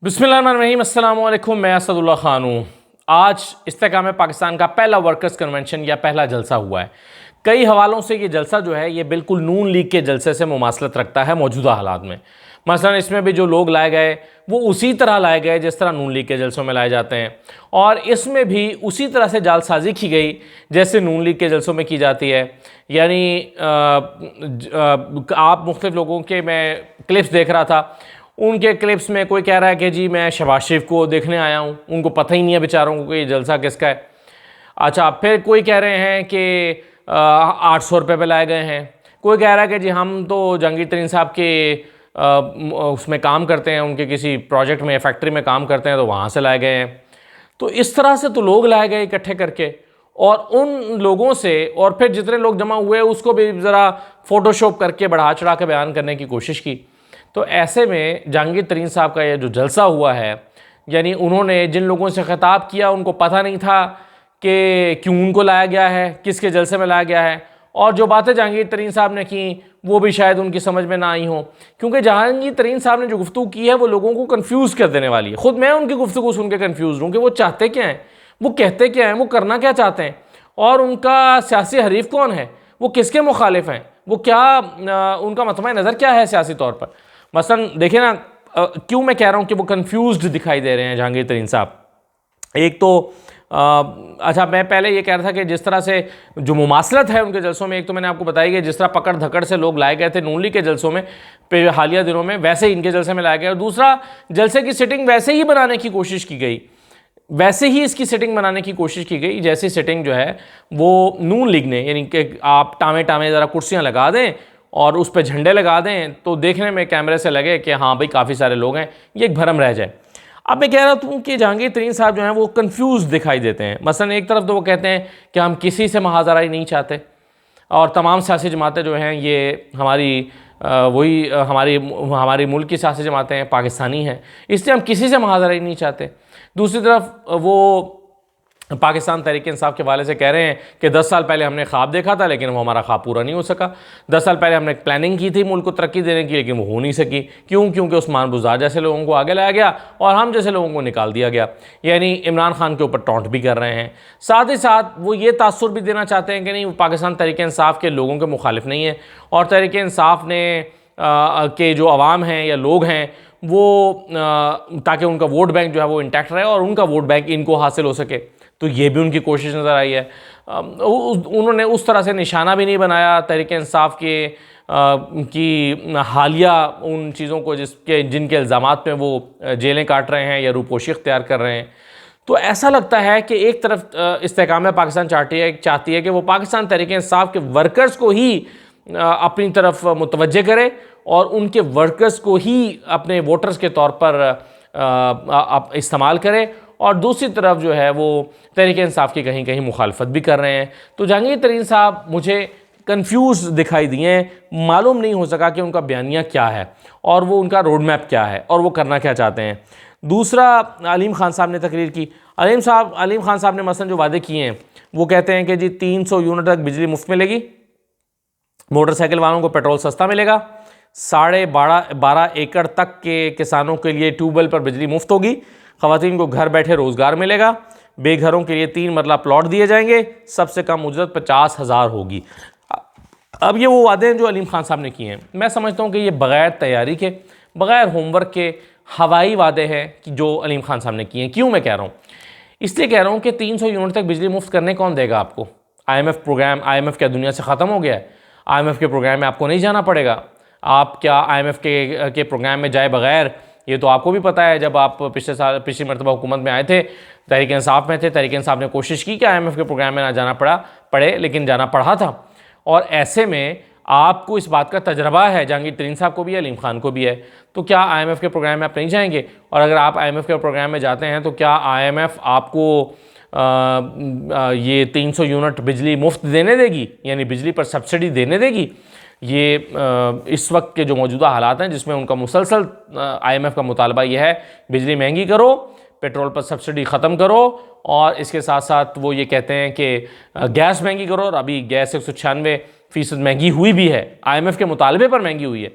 बिस्मिल्लाहिर्रहमानिर्रहीम, अस्सलाम वालेकुम। मैं असदुल्ला खान हूँ। आज इस्तेकाम पाकिस्तान का पहला वर्कर्स कन्वेंशन या पहला जलसा हुआ है। कई हवालों से ये जलसा जो है ये बिल्कुल नून लीग के जलसे से मुमासलत रखता है मौजूदा हालात में। मसलन इसमें भी जो लोग लाए गए वो उसी तरह लाए गए जिस तरह नून लीग के जलसों में लाए जाते हैं, और इसमें भी उसी तरह से जालसाजी की गई जैसे नून लीग के जलसों में की जाती है। यानी आप मुख्तलिफ लोगों के मैं क्लिप्स देख रहा था, उनके क्लिप्स में कोई कह रहा है कि जी मैं शहबाज शरीफ को देखने आया हूँ, उनको पता ही नहीं है बेचारों को कि ये जलसा किसका है। अच्छा, फिर कोई कह रहे हैं कि 800 रुपये पे लाए गए हैं, कोई कह रहा है कि जी हम तो जहांगीर तरीन साहब के उसमें काम करते हैं, उनके किसी प्रोजेक्ट में फैक्ट्री में काम करते हैं तो वहाँ से लाए गए हैं। तो इस तरह से तो लोग लाए गए इकट्ठे करके, और उन लोगों से और फिर जितने लोग जमा हुए उसको भी ज़रा फ़ोटोशॉप करके बढ़ा चढ़ा के बयान करने की कोशिश की। तो ऐसे में जहांगीर तरीन साहब का ये जो जलसा हुआ है, यानी उन्होंने जिन लोगों से खिताब किया उनको पता नहीं था कि क्यों उनको लाया गया है, किसके जलसे में लाया गया है, और जो बातें जहांगीर तरीन साहब ने की वो भी शायद उनकी समझ में ना आई हो, क्योंकि जहांगीर तरीन साहब ने जो गुफ्तगू की है वो लोगों को कन्फ्यूज़ कर देने वाली है। ख़ुद मैं उनकी गुफ्तगू सुन के कन्फ्यूज़ हूँ कि वो चाहते क्या हैं, वो कहते क्या हैं, वो करना क्या चाहते हैं, और उनका सियासी हरीफ कौन है, वो किसके मुखालिफ हैं, वो क्या उनका मतमा नज़र क्या है सियासी तौर पर। मसलन देखिए ना, क्यों मैं कह रहा हूँ कि वो कंफ्यूज्ड दिखाई दे रहे हैं जहांगीर तरीन साहब। एक तो अच्छा, मैं पहले ये कह रहा था कि जिस तरह से जो मुमासलत है उनके जलसों में, एक तो मैंने आपको बताई कि जिस तरह पकड़ धकड़ से लोग लाए गए थे नून लीग के जलसों में हालिया दिनों में, वैसे ही इनके जलसे में लाया गया। और दूसरा, जलसे की सिटिंग वैसे ही बनाने की कोशिश की गई, वैसे ही इसकी सेटिंग बनाने की कोशिश की गई जैसी सेटिंग जो है वो नून लीग ने, यानी कि आप टामे टामे ज़रा कुर्सियाँ लगा दें और उस पर झंडे लगा दें तो देखने में कैमरे से लगे कि हाँ भाई काफ़ी सारे लोग हैं, ये एक भरम रह जाए। अब मैं कह रहा हूँ कि जहांगीर तरीन साहब जो हैं वो कंफ्यूज दिखाई देते हैं। मसलन एक तरफ तो वो कहते हैं कि हम किसी से महाजराई नहीं चाहते, और तमाम सियासी जमातें जो हैं ये हमारी वही हमारी मुल्क की सियासी जमातें हैं, पाकिस्तानी हैं, इसलिए हम किसी से महाजराई नहीं चाहते। दूसरी तरफ वो पाकिस्तान तहरीक इंसाफ के वाले से कह रहे हैं कि 10 साल पहले हमने ख्वाब देखा था लेकिन वो हमारा ख्वाब पूरा नहीं हो सका। 10 साल पहले हमने प्लानिंग की थी मुल्क को तरक्की देने की लेकिन वो हो नहीं सकी। क्यों? क्योंकि उस्मान बुज़दार जैसे लोगों को आगे लाया गया और हम जैसे लोगों को निकाल दिया गया। यानी इमरान खान के ऊपर टॉन्ट भी कर रहे हैं। साथ ही साथ वो ये तासुर भी देना चाहते हैं कि नहीं, वो पाकिस्तान तहरीक इंसाफ के लोगों के मुखालिफ नहीं है, और तहरीक इंसाफ ने के जो अवाम हैं या लोग हैं वो ताकि उनका वोट बैंक जो है वो इंटैक्ट रहे और उनका वोट बैंक इनको हासिल हो सके। तो ये भी उनकी कोशिश नज़र आई है। उन्होंने उस तरह से निशाना भी नहीं बनाया तहरीक इंसाफ के की हालिया उन चीज़ों को जिनके इल्ज़ामात में वो जेलें काट रहे हैं या रूपोशी इख्तियार कर रहे हैं। तो ऐसा लगता है कि एक तरफ इस्तेकाम पाकिस्तान चाहती है कि वो पाकिस्तान तहरीक इंसाफ के वर्कर्स को ही अपनी तरफ मुतवज्जे करे और उनके वर्कर्स को ही अपने वोटर्स के तौर पर इस्तेमाल करे, और दूसरी तरफ जो है वो तहरीक इंसाफ की कहीं कहीं मुखालफत भी कर रहे हैं। तो जहांगीर तरीन साहब मुझे कंफ्यूज दिखाई दिए, मालूम नहीं हो सका कि उनका बयानिया क्या है और वो उनका रोड मैप क्या है और वो करना क्या चाहते हैं। दूसरा, अलीम खान साहब ने तकरीर की। अलीम खान साहब ने मसलन जो वादे किए हैं वो कहते हैं कि जी 300 यूनिट तक बिजली मुफ्त मिलेगी, मोटरसाइकिल वालों को पेट्रोल सस्ता मिलेगा, 12.5 एकड़ तक के किसानों के लिए ट्यूबवेल पर बिजली मुफ्त होगी, ख़वातीन को घर बैठे रोज़गार मिलेगा, बेघरों के लिए 3 मरला प्लॉट दिए जाएंगे, सबसे कम उजरत 50,000 होगी। अब ये वो वादे हैं जो अलीम खान साहब ने किए हैं। मैं समझता हूँ कि ये बग़ैर तैयारी के, बग़ैर होमवर्क के हवाई वादे हैं कि जो अलीम खान साहब ने किए हैं। क्यों मैं कह रहा हूँ? इसलिए कह रहा हूँ कि 300 यूनिट तक बिजली मुफ्त करने कौन देगा आपको? IMF प्रोग्राम, IMF क्या दुनिया से ख़त्म हो गया है? IMF के प्रोग्राम में आपको नहीं जाना पड़ेगा। आप क्या IMF के प्रोग्राम में जाए बग़ैर, ये तो आपको भी पता है, जब आप पिछली मरतबा हुकूमत में आए थे, तहरीक इंसाफ में थे, तहरीक इंसाफ ने कोशिश की कि IMF के प्रोग्राम में ना जाना पड़े, लेकिन जाना पड़ा था। और ऐसे में आपको इस बात का तजर्बा है, जहांगीर तरीन साहब को भी है, अलीम खान को भी है। तो क्या IMF के प्रोग्राम में आप नहीं जाएंगे? और अगर आप IMF के प्रोग्राम में जाते हैं तो क्या IMF आपको ये 300 यूनिट बिजली मुफ्त देने देगी, यानी बिजली पर सब्सिडी देने देगी? ये इस वक्त के जो मौजूदा हालात हैं जिसमें उनका मुसलसल IMF का मुतालबा यह है बिजली महंगी करो, पेट्रोल पर सब्सिडी ख़त्म करो, और इसके साथ साथ वो ये कहते हैं कि गैस महंगी करो, और अभी गैस 196% महंगी हुई भी है, IMF के मुतालबे पर महंगी हुई है।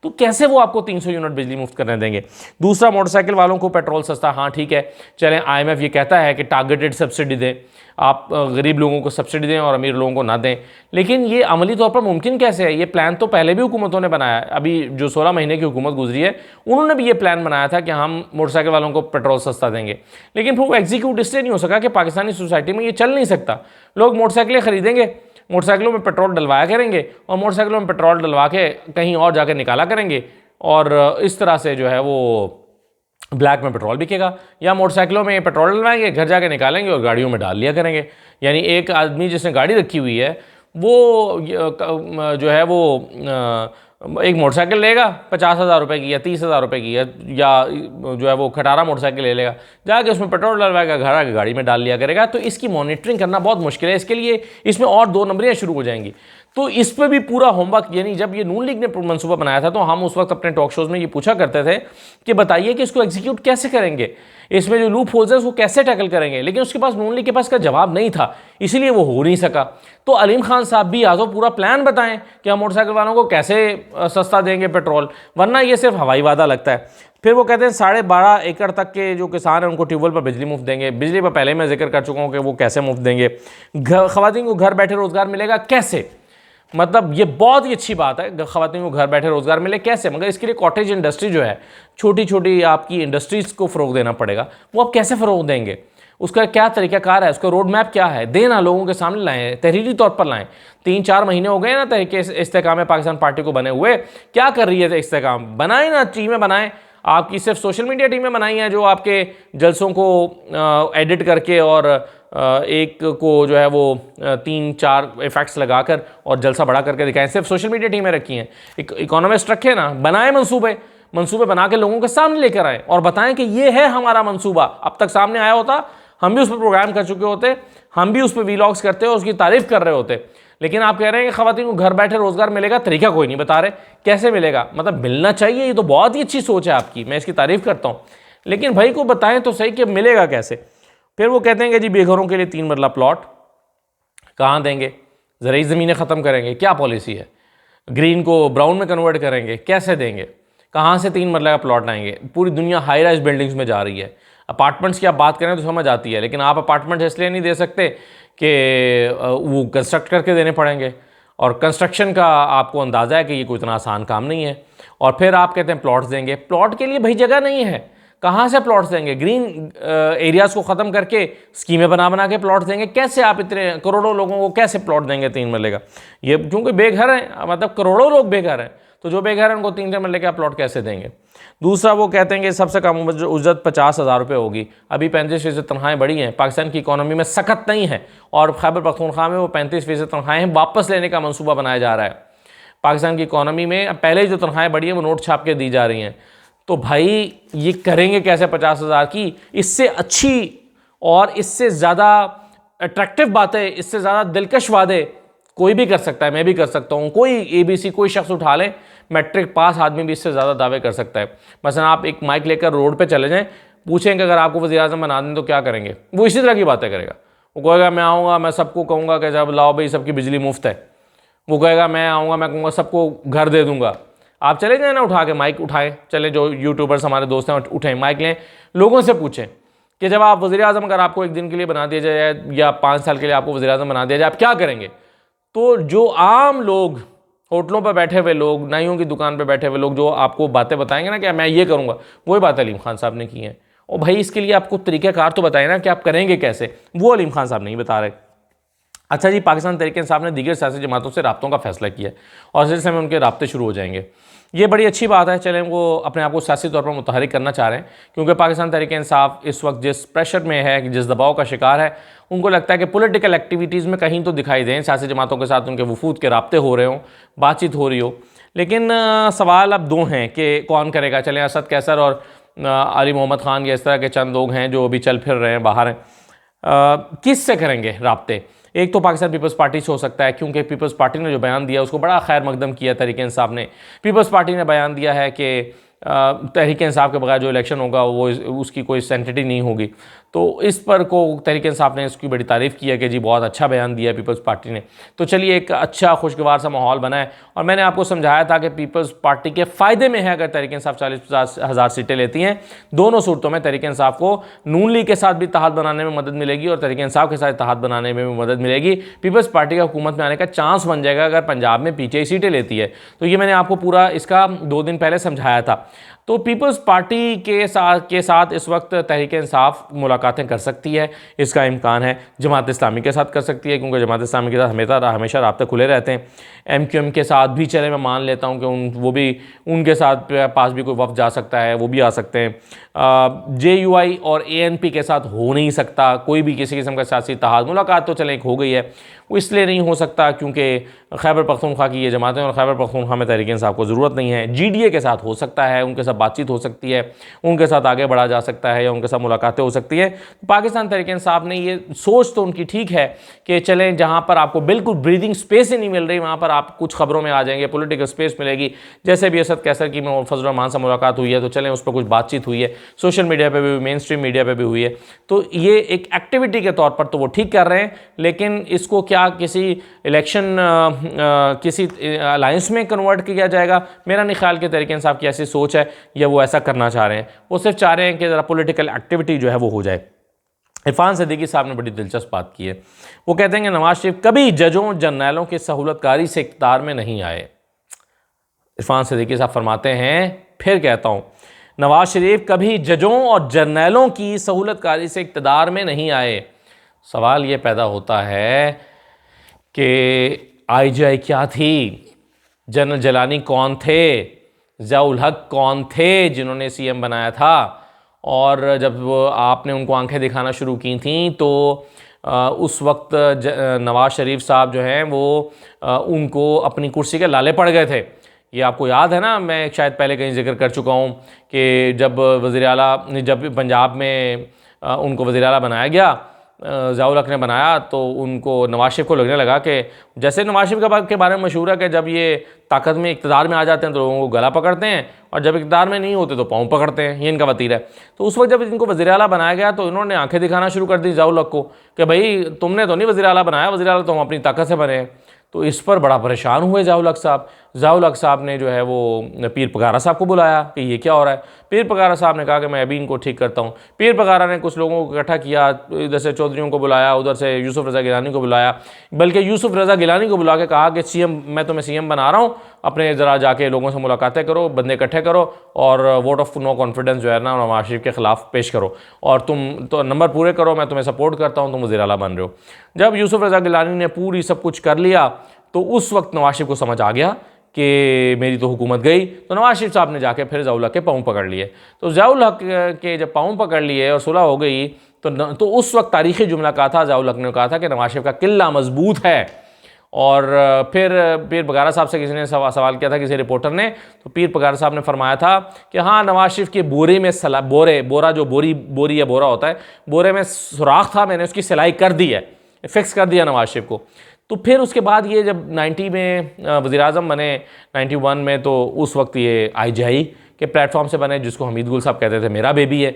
तो कैसे वो आपको 300 यूनिट बिजली मुफ्त करने देंगे। दूसरा, मोटरसाइकिल वालों को पेट्रोल सस्ता, हाँ ठीक है, चलें IMF ये कहता है कि टारगेटेड सब्सिडी दें, आप गरीब लोगों को सब्सिडी दें और अमीर लोगों को ना दें, लेकिन ये अमली तौर पर मुमकिन कैसे है। ये प्लान तो पहले भी हुकूमतों ने बनाया है, अभी जो 16 महीने की हुकूमत गुजरी है उन्होंने भी ये प्लान बनाया था कि हम मोटरसाइकिल वालों को पेट्रोल सस्ता देंगे, लेकिन फिर वो एग्जीक्यूट इसलिए नहीं हो सका कि पाकिस्तानी सोसाइटी में ये चल नहीं सकता। लोग मोटरसाइकिलें खरीदेंगे, मोटरसाइकिलों में पेट्रोल डलवाया करेंगे और मोटरसाइकिलों में पेट्रोल डलवा के कहीं और जाके निकाला करेंगे, और इस तरह से जो है वो ब्लैक में पेट्रोल बिकेगा। या मोटरसाइकिलों में पेट्रोल डलवाएंगे, घर जाके निकालेंगे और गाड़ियों में डाल लिया करेंगे। यानी एक आदमी जिसने गाड़ी रखी हुई है वो जो है वो एक मोटरसाइकिल लेगा 50,000 रुपये की या 30,000 रुपये की, या जो है वो खटारा मोटरसाइकिल ले लेगा, जाके उसमें पेट्रोल डलवाएगा, घर आके गाड़ी में डाल लिया करेगा। तो इसकी मॉनिटरिंग करना बहुत मुश्किल है, इसके लिए इसमें और 2 नंबरियाँ शुरू हो जाएंगी। तो इस पर भी पूरा होमवर्क, यानी जब ये नून लीग ने मंसूबा बनाया था तो हम उस वक्त अपने टॉक शोज़ में ये पूछा करते थे कि बताइए कि इसको एग्जीक्यूट कैसे करेंगे, इसमें जो लूप होल्स है उसको कैसे टैकल करेंगे, लेकिन उसके पास नून लीग के पास का जवाब नहीं था, इसीलिए वो हो नहीं सका। तो अलीम खान साहब भी या तो पूरा प्लान बताएं कि हम मोटरसाइकिल वालों को कैसे सस्ता देंगे पेट्रोल, वरना ये सिर्फ हवाई वादा लगता है। फिर वो कहते हैं 12.5 एकड़ तक के जो किसान हैं उनको ट्यूबवेल पर बिजली मुफ्त देंगे। बिजली पर पहले मैं जिक्र कर चुका हूँ कि वो कैसे मुफ्त देंगे। ख़वातीन को घर बैठे रोज़गार मिलेगा कैसे, मतलब ये बहुत ही अच्छी बात है, ख़वातीन को घर बैठे रोज़गार मिले कैसे, मगर इसके लिए कॉटेज इंडस्ट्री जो है, छोटी छोटी आपकी इंडस्ट्रीज़ को फ़रोग देना पड़ेगा। वो आप कैसे फ़रोग देंगे, उसका क्या तरीक़ाकार है, उसका रोड मैप क्या है, देना लोगों के सामने लाएँ, तहरीरी तौर पर लाएँ। 3-4 महीने हो गए ना तहरीक इस्तेकाम पाकिस्तान पार्टी को बने हुए, क्या कर रही है इस्तेकाम, बनाए ना, टीमें बनाएं। आपकी सिर्फ सोशल मीडिया टीमें बनाई हैं जो आपके जलसों को एडिट करके और एक को जो है वो 3-4 इफेक्ट्स लगाकर और जलसा बड़ा करके दिखाएं, सिर्फ सोशल मीडिया टीमें रखी हैं। इकोनॉमिस्ट रखे ना, बनाए मंसूबे बना के लोगों के सामने लेकर आए और बताएं कि ये है हमारा मंसूबा। अब तक सामने आया होता, हम भी उस पर प्रोग्राम कर चुके होते, हम भी उस पर वीलॉग्स करते और उसकी तारीफ कर रहे होते, लेकिन आप कह रहे हैं कि ख़वातीन को घर बैठे रोज़गार मिलेगा, तरीका कोई नहीं बता रहे कैसे मिलेगा। मतलब मिलना चाहिए, ये तो बहुत ही अच्छी सोच है आपकी, मैं इसकी तारीफ़ करता हूँ, लेकिन भाई को बताएं तो सही कि मिलेगा कैसे। फिर वो कहते हैं कि जी बेघरों के लिए 3 मरला प्लॉट कहाँ देंगे, ज़रूरी ज़मीनें ख़त्म करेंगे, क्या पॉलिसी है, ग्रीन को ब्राउन में कन्वर्ट करेंगे, कैसे देंगे, कहाँ से 3 मरला का प्लॉट लाएंगे। पूरी दुनिया हाई राइज बिल्डिंग्स में जा रही है, अपार्टमेंट्स की आप बात करें तो समझ आती है, लेकिन आप अपार्टमेंट्स इसलिए नहीं दे सकते कि वो कंस्ट्रक्ट करके देने पड़ेंगे, और कंस्ट्रक्शन का आपको अंदाज़ा है कि ये कोई इतना आसान काम नहीं है। और फिर आप कहते हैं प्लॉट्स देंगे, प्लॉट के लिए भाई जगह नहीं है, कहाँ से प्लॉट्स देंगे, ग्रीन एरियाज़ को ख़त्म करके स्कीमें बना के प्लॉट्स देंगे, कैसे आप इतने करोड़ों लोगों को कैसे प्लॉट देंगे 3 मरले का। ये क्योंकि बेघर हैं, मतलब करोड़ों लोग बेघर हैं, तो जो बेघर हैं उनको 3 मरले का प्लॉट कैसे देंगे। दूसरा वो कहते हैं कि सबसे कम उजरत 50,000 रुपये होगी, अभी 35% तनख्वाहें बढ़ी हैं, पाकिस्तान की इकॉनमी में सख्त नहीं है, और खैबर पख्तूनख्वा में वो 35% तनख्वाहें वापस लेने का मंसूबा बनाया जा रहा है। पाकिस्तान की इकॉनमी में पहले जो तनख्वाहें बढ़ी हैं वो नोट छाप के दी जा रही हैं, तो भाई ये करेंगे कैसे 50,000 की। इससे अच्छी और इससे ज़्यादा अट्रैक्टिव बातें, इससे ज़्यादा दिलकश वादे कोई भी कर सकता है, मैं भी कर सकता हूँ, कोई ABC कोई शख्स उठा ले, मैट्रिक पास आदमी भी इससे ज़्यादा दावे कर सकता है। मसलन आप एक माइक लेकर रोड पे चले जाएं, पूछें कि अगर आपको वज़ीर-ए-आज़म बना दें तो क्या करेंगे, वो इसी तरह की बातें करेगा। वो कहेगा मैं आऊँगा, मैं सबको कहूँगा कि जब लाओ भाई सबकी बिजली मुफ्त है। वो कहेगा मैं आऊँगा, मैं कहूँगा सबको घर दे दूँगा। आप चले जाए ना, उठा के माइक उठाएं, चले जो यूट्यूबर्स हमारे दोस्त हैं उठें माइक लें, लोगों से पूछें कि जब आप वज़ीर-ए-आज़म अगर आपको 1 दिन के लिए बना दिया जाए या 5 साल के लिए आपको वज़ीर-ए-आज़म बना दिया जाए, आप क्या करेंगे। तो जो आम लोग, होटलों पर बैठे हुए लोग, नाइयों की दुकान पर बैठे हुए लोग जो आपको बातें बताएंगे ना कि मैं ये करूँगा, वही बात अलीम खान साहब ने की है। और भाई इसके लिए आपको तरीक़ाकार तो बताए ना कि आप करेंगे कैसे, वो अलीम खान साहब नहीं बता रहे। अच्छा जी, पाकिस्तान तहरीक इंसाफ ने दीगर सियासी जमातों से राब्तों का फैसला किया और इस सिलसिले में उनके राब्ते शुरू हो जाएंगे। ये बड़ी अच्छी बात है। चलें, वो अपने आप को सियासी तौर पर मुतहरिक करना चाह रहे हैं, क्योंकि पाकिस्तान तहरीक इंसाफ इस वक्त जिस प्रेशर में है, जिस दबाव का शिकार है, उनको लगता है कि पॉलिटिकल एक्टिविटीज़ में कहीं तो दिखाई दें, सियासी जमातों के साथ उनके वफूद के राब्ते हो रहे हों, बातचीत हो रही हो। लेकिन सवाल अब 2 हैं कि कौन करेगा। चलें, असद कैसर और अली मोहम्मद ख़ान या इस तरह के चंद लोग हैं जो अभी चल फिर रहे हैं बाहर हैं, किस से करेंगे राब्ते। एक तो पाकिस्तान पीपल्स पार्टी से हो सकता है, क्योंकि पीपल्स पार्टी ने जो बयान दिया उसको बड़ा खैर मकदम किया तहरीक इंसाफ ने। पीपल्स पार्टी ने बयान दिया है कि तहरीक इंसाफ के बगैर जो इलेक्शन होगा वो उसकी कोई सेंटिटी नहीं होगी। तो इस पर को तहरीक इंसाफ ने इसकी बड़ी तारीफ़ की है कि जी बहुत अच्छा बयान दिया पीपल्स पार्टी ने। तो चलिए एक अच्छा खुशगवार सा माहौल बना है, और मैंने आपको समझाया था कि पीपल्स पार्टी के फ़ायदे में है अगर तहरीक इंसाफ 40-50 हज़ार सीटें लेती हैं। दोनों सूरतों में तहरीक इंसाफ को नून लीग के साथ भी इत्तेहाद बनाने में मदद मिलेगी और तहरीक इंसाफ के साथ इत्तेहाद बनाने में भी मदद मिलेगी। पीपल्स पार्टी का हुकूमत में आने का चांस बन जाएगा अगर पंजाब में पीटीआई सीटें लेती है। तो ये मैंने आपको पूरा इसका 2 दिन पहले समझाया था। तो पीपल्स पार्टी के साथ इस वक्त तहरीक इंसाफ मुलाकातें कर सकती है, इसका इम्कान है। जमात इस्लामी के साथ कर सकती है, क्योंकि जमात इस्लामी के साथ हमेशा राब्ते खुले रहते हैं। एमक्यूएम के साथ भी चले, मैं मान लेता हूँ कि वो भी, उनके साथ पास भी कोई वफ्द जा सकता है, वो भी आ सकते हैं। जेयूआई और एएनपी के साथ हो नहीं सकता कोई भी किसी किस्म का सियासी इत्तेहाद। मुलाकात तो चलें एक हो गई है, वो इसलिए नहीं हो सकता क्योंकि खैबर पख्तूनख्वा की ये जमातें और खैबर पख्तूनख्वा में तहरीक इंसाफ को ज़रूरत नहीं है। जीडीए के साथ हो सकता है, उनके साथ बातचीत हो सकती है, उनके साथ आगे बढ़ा जा सकता है या उनके साथ मुलाकातें हो सकती है। पाकिस्तान तहरीक इंसाफ ने ये सोच तो उनकी ठीक है कि चलें जहाँ पर आपको बिल्कुल ब्रीदिंग स्पेस ही नहीं मिल रही वहाँ पर आप कुछ खबरों में आ जाएंगे, पॉलिटिकल स्पेस मिलेगी। जैसे भी असद कैसर की फजल रहमान से मुलाकात हुई है तो चलें उस पर कुछ बातचीत हुई है, सोशल मीडिया पर भी, मेन स्ट्रीम मीडिया पर भी हुई है। तो ये एक एक्टिविटी के तौर पर तो वो ठीक कर रहे हैं, लेकिन इसको क्या किसी इलेक्शन किसी अलायंस में कन्वर्ट किया जाएगा? मेरा नहीं ख्याल कि तहरीक इंसाफ की ऐसी सोच है या वो ऐसा करना चाह रहे हैं। वो सिर्फ चाह रहे हैं कि ज़रा पॉलिटिकल एक्टिविटी जो है वो हो जाए। इरफान सिद्दीकी साहब ने बड़ी दिलचस्प बात की है। वो कहते हैं कि नवाज शरीफ कभी जजों जर्नैलों की सहूलतकारी से इक़्तिदार में नहीं आए। इरफान सिद्दीकी साहब फरमाते हैं, फिर कहता हूँ, नवाज शरीफ कभी जजों और जर्नैलों की सहूलतकारी से इक़्तिदार में नहीं आए। सवाल ये पैदा होता है कि आईजीआई क्या थी, जनरल जलानी कौन थे, ज़ियाउल हक कौन थे जिन्होंने सीएम बनाया था, और जब आपने उनको आंखें दिखाना शुरू की थी तो उस वक्त नवाज शरीफ साहब जो हैं वो उनको अपनी कुर्सी के लाले पड़ गए थे। ये आपको याद है ना, मैं शायद पहले कहीं जिक्र कर चुका हूँ कि जब पंजाब में उनको वज़ीर आला बनाया गया, ज़ियाउल हक ने बनाया, तो उनको नवाज शरीफ को लगने लगा कि जैसे नवाज शरीफ के बारे में मशहूर है कि जब ये ताकत में इक़्तिदार में आ जाते हैं तो लोगों को गला पकड़ते हैं, और जब इक़्तिदार में नहीं होते तो पाँव पकड़ते हैं। ये इनका वतीरा है। तो उस वक्त जब इनको वज़ीर आला बनाया गया तो इन्होंने आंखें दिखाना शुरू कर दी ज़ियाउल हक को कि भाई तुमने तो नहीं वज़ीर आला बनाया, वज़ीर आला तो हम अपनी ताकत से बने हैं। तो इस पर बड़ा परेशान हुए ज़ियाउल हक साहब। ज़ियाउल हक साहब ने जो है वो पीर पगारा साहब को बुलाया कि ये क्या हो रहा है। पीर पगारा साहब ने कहा कि मैं अभी इनको ठीक करता हूँ। पीर पगारा ने कुछ लोगों को इकट्ठा किया, इधर से चौधरियों को बुलाया, उधर से यूसुफ रज़ा गिलानी को बुलाया, बल्कि यूसुफ रज़ा गिलानी को बुला के कहा कि सीएम, मैं तुम्हें सीएम बना रहा हूँ, अपने ज़रा जाके लोगों से मुलाकातें करो, बंदे इकट्ठे करो और वोट ऑफ नो कॉन्फिडेंस जो है ना नवाज शरीफ के ख़िलाफ़ पेश करो, और तुम तो नंबर पूरे करो, मैं तुम्हें सपोर्ट करता हूँ, तुम वज़ीर आला बन रहे हो। जब यूसुफ रज़ा गिलानी ने पूरी सब कुछ कर लिया तो उस वक्त नवाज शरीफ को समझ आ गया कि मेरी तो हुकूमत गई। तो नवाज शरीफ साहब ने जाके फिर ज़ियाउल हक के पाँव पकड़ लिए। तो ज़ियाउल हक के जब पाँव पकड़ लिए और सुलह हो गई तो उस वक्त तारीख़ी जुमला कहा था, ज़ियाउल हक ने कहा था कि नवाज शरीफ का किला मजबूत है। और फिर पीर पगारा साहब से किसी ने सवाल किया था, किसी रिपोर्टर ने, तो पीर पगारा साहब ने फरमाया था कि हाँ, नवाज शरीफ के बोरे में बोरा जो बोरी या बोरा होता है, बोरे में सुराख था, मैंने उसकी सिलाई कर दी है, फिक्स कर दिया नवाज शरीफ को। तो फिर उसके बाद ये जब 90 में वज़ीर-ए-आज़म बने, 91 में, तो उस वक्त ये आईजीआई के प्लेटफॉर्म से बने, जिसको हमीद गुल साहब कहते थे मेरा बेबी है।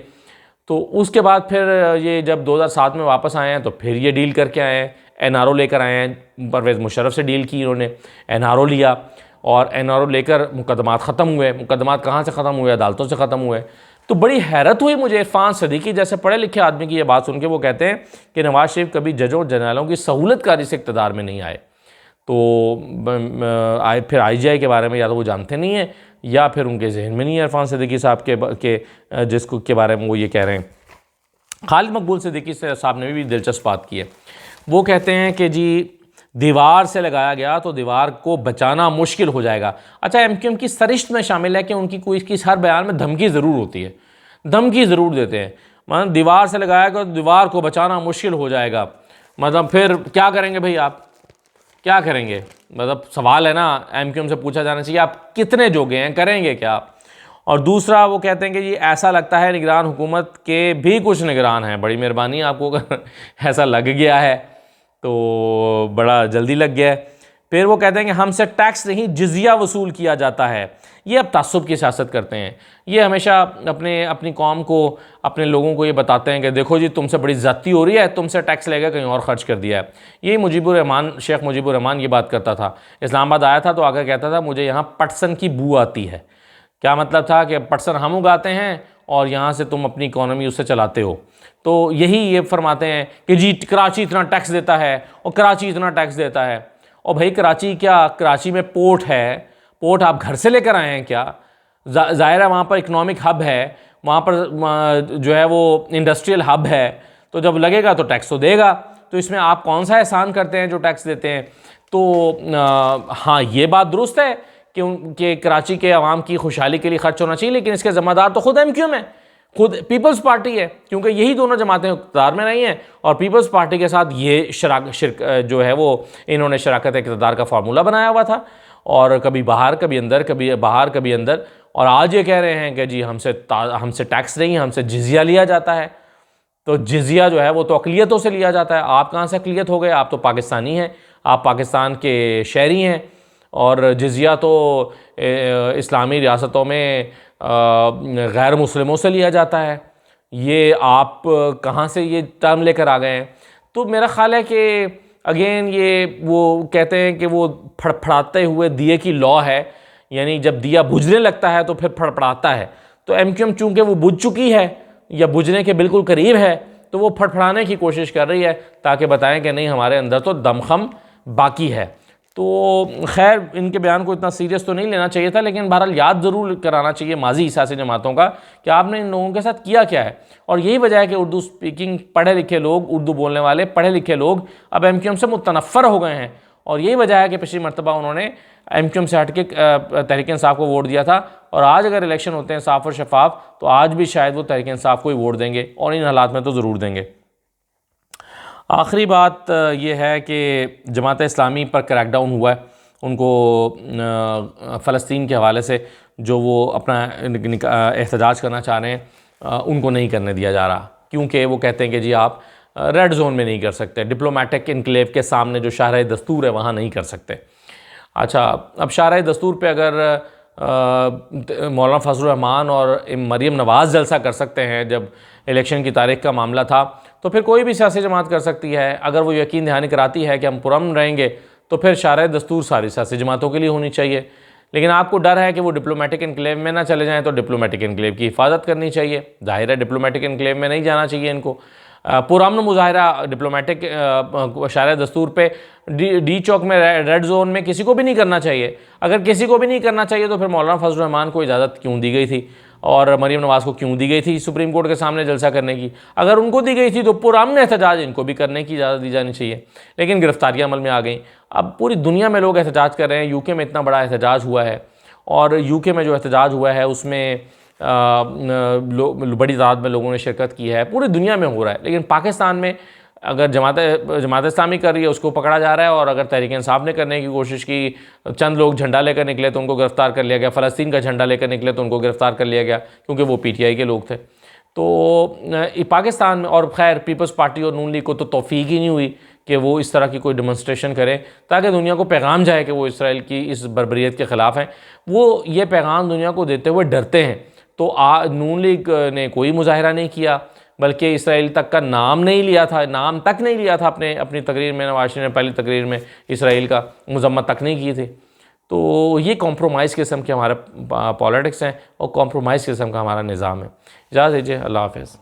तो उसके बाद फिर ये जब 2007 में वापस आए हैं तो फिर ये डील करके आए हैं, एनआरओ लेकर आए हैं। परवेज़ मुशर्रफ से डील की इन्होंने, एनआरओ लिया, और एनआरओ लेकर मुकदमात ख़त्म हुए। मुकदमात कहाँ से ख़त्म हुए? अदालतों से ख़त्म हुए। तो बड़ी हैरत हुई मुझे इरफान सिद्दीकी जैसे पढ़े लिखे आदमी की ये बात सुन के। वो कहते हैं कि नवाज शरीफ कभी जजों जर्नैलों की सहूलतकारी से इक़्तिदार में नहीं आए। तो फिर आईजीआई के बारे में या तो वो जानते नहीं हैं या फिर उनके जहन में नहीं है इरफान सिद्दीकी साहब के जिसको के बारे में वो ये कह रहे हैं। खालिद मकबूल सिद्दीकी साहब ने भी दिलचस्प बात की है। वो कहते हैं कि जी दीवार से लगाया गया तो दीवार को बचाना मुश्किल हो जाएगा। अच्छा, एमक्यूएम की सरिश्त में शामिल है कि उनकी कोई किस हर बयान में धमकी ज़रूर होती है, धमकी ज़रूर देते हैं। मतलब दीवार से लगाया गया तो दीवार को बचाना मुश्किल हो जाएगा, मतलब फिर क्या करेंगे भाई, आप क्या करेंगे? मतलब सवाल है ना, एमक्यूएम से पूछा जाना चाहिए आप कितने जोगे हैं, करेंगे क्या? और दूसरा वो कहते हैं कि ये ऐसा लगता है निगरान हुकूमत के भी कुछ निगरान हैं, बड़ी मेहरबानी आपको अगर ऐसा लग गया है तो बड़ा जल्दी लग गया है। फिर वो कहते हैं कि हमसे टैक्स नहीं जिजिया वसूल किया जाता है। ये अब तासुब की सियासत करते हैं। ये हमेशा अपनी कौम को, अपने लोगों को ये बताते हैं कि देखो जी तुमसे बड़ी ज़्यादती हो रही है, तुमसे टैक्स लेकर कहीं और ख़र्च कर दिया है। यही शेख मुजीबुर रहमान ये बात करता था। इस्लामाबाद आया था तो आकर कहता था मुझे यहाँ पटसन की बू आती है। क्या मतलब था कि पटसन हम उगाते हैं और यहाँ से तुम अपनी इकॉनमी उससे चलाते हो। तो यही ये फरमाते हैं कि जी कराची इतना टैक्स देता है और कराची इतना टैक्स देता है। और भाई कराची क्या, कराची में पोर्ट है, पोर्ट आप घर से लेकर आए हैं क्या? ज़ाहिर है वहाँ पर इकनॉमिक हब है, वहाँ पर जो है वो इंडस्ट्रियल हब है, तो जब लगेगा तो टैक्स तो देगा। तो इसमें आप कौन सा एहसान करते हैं जो टैक्स देते हैं? तो हाँ, ये बात दुरुस्त है कि कराची के अवाम की खुशहाली के लिए खर्च होना चाहिए, लेकिन इसके ज़िम्मेदार तो खुद MQM है, खुद पीपल्स पार्टी है, क्योंकि यही दोनों जमातें इक़्तिदार में नहीं हैं और पीपल्स पार्टी के साथ ये जो है वो इन्होंने शराकत इक़्तिदार का फार्मूला बनाया हुआ था, और कभी बाहर कभी अंदर, कभी बाहर कभी अंदर। और आज ये कह रहे हैं कि जी हमसे टैक्स नहीं, हमसे जिजिया लिया जाता है। तो जिजिया जो है वो तो अक़लियतों से लिया जाता है। आप कहाँ से अक़लियत हो गए? आप तो पाकिस्तानी हैं, आप पाकिस्तान के शहरी हैं, और जिजिया तो इस्लामी रियासतों में गैर मुस्लिमों से लिया जाता है। ये आप कहाँ से ये टर्म लेकर आ गए हैं? तो मेरा ख़्याल है कि अगेन ये वो कहते हैं कि वो फड़फड़ाते हुए दिए की लौ है, यानी जब दिया बुझने लगता है तो फिर फड़फड़ाता है। तो MQM चूँकि वो बुझ चुकी है या बुझने के बिल्कुल करीब है, तो वो फड़फड़ाने की कोशिश कर रही है ताकि बताएं कि नहीं हमारे अंदर तो दमखम बाकी है। तो खैर इनके बयान को इतना सीरियस तो नहीं लेना चाहिए था, लेकिन बहरहाल याद ज़रूर कराना चाहिए माजी सियासी जमातों का कि आपने इन लोगों के साथ किया क्या है। और यही वजह है कि उर्दू स्पीकिंग पढ़े लिखे लोग, उर्दू बोलने वाले पढ़े लिखे लोग अब MQM से मुतनफ़र हो गए हैं। और यही वजह है कि पिछली मरतबा उन्होंने MQM से हट के तहरीक इंसाफ को वोट दिया था, और आज अगर इलेक्शन होते हैं साफ़ और शफाफ तो आज भी शायद वो तहरीक इंसाफ को ही वोट देंगे, और इन हालात में तो ज़रूर देंगे। आखिरी बात यह है कि जमात इस्लामी पर क्रैकडाउन हुआ है, उनको फ़लस्तीन के हवाले से जो वो अपना एहतजाज करना चाह रहे हैं उनको नहीं करने दिया जा रहा, क्योंकि वो कहते हैं कि जी आप रेड जोन में नहीं कर सकते, डिप्लोमेटिक इनक्लेव के सामने जो शाहराह दस्तूर है वहाँ नहीं कर सकते। अच्छा, अब शाहराह दस्तूर पे अगर मौलाना फजलुर रहमान और मरीम नवाज़ जलसा कर सकते हैं जब इलेक्शन की तारीख का मामला था, तो फिर कोई भी सियासी जमात कर सकती है। अगर वो यकीन दहानी कराती है कि हम पुरअमन रहेंगे तो फिर शाहराह दस्तूर सारी सियासी जमातों के लिए होनी चाहिए। लेकिन आपको डर है कि वो डिप्लोमेटिक इनक्लेव में ना चले जाएँ, तो डिप्लोमेटिक इनक्लेव की हिफाजत करनी चाहिए। ज़ाहिर है डिप्लोमेटिक इनक्लेव में नहीं जाना चाहिए इनको। पुरअमन मुजाहरा डिप्लोमेटिक शाहराह दस्तूर पे डी चौक में रेड जोन में किसी को भी नहीं करना चाहिए। अगर किसी को भी नहीं करना चाहिए तो फिर मौलाना फजलुर रहमान को इजाज़त क्यों दी गई थी, और मरीम नवाज़ को क्यों दी गई थी सुप्रीम कोर्ट के सामने जलसा करने की? अगर उनको दी गई थी तो पुरअमन एहतजाज इनको भी करने की इजाज़त दी जानी चाहिए। लेकिन गिरफ्तारियाँ अमल में आ गई। अब पूरी दुनिया में लोग एहतजाज कर रहे हैं। UK में इतना बड़ा एहतजाज हुआ है, और UK में जो एहतजाज हुआ है उसमें बड़ी तादाद में लोगों ने शिरकत की है। पूरी दुनिया में हो रहा है, लेकिन पाकिस्तान में अगर जमात इस्लामी कर रही है उसको पकड़ा जा रहा है, और अगर तहरीक इंसाफ ने करने की कोशिश की, चंद लोग झंडा लेकर निकले तो उनको गिरफ़्तार कर लिया गया, फ़लस्तीन का झंडा लेकर निकले तो उनको गिरफ़्तार कर लिया गया, क्योंकि वो PTI के लोग थे। तो पाकिस्तान में, और ख़ैर पीपल्स पार्टी और नून लीग को तो तौफ़ीक ही नहीं हुई कि वो इस तरह की कोई डेमोन्स्ट्रेशन करें ताकि दुनिया को पैगाम जाए कि वो इसराइल की इस बर्बरियत के ख़िलाफ़ हैं। वो ये पैगाम दुनिया को देते हुए डरते हैं। तो नून लीग ने कोई मुजाहिरा नहीं किया, बल्कि इसराइल तक का नाम नहीं लिया था, नाम तक नहीं लिया था अपनी तकरीर में। नवाज़ शरीफ ने पहली तकरीर में इसराइल का मज़म्मत तक नहीं की थी। तो ये कॉम्प्रोमाइज़ किस्म के हमारे पॉलिटिक्स हैं, और कॉम्प्रोमाइज़ किस्म का हमारा निज़ाम है। इजाज़त दीजिए, अल्लाह हाफ़िज़।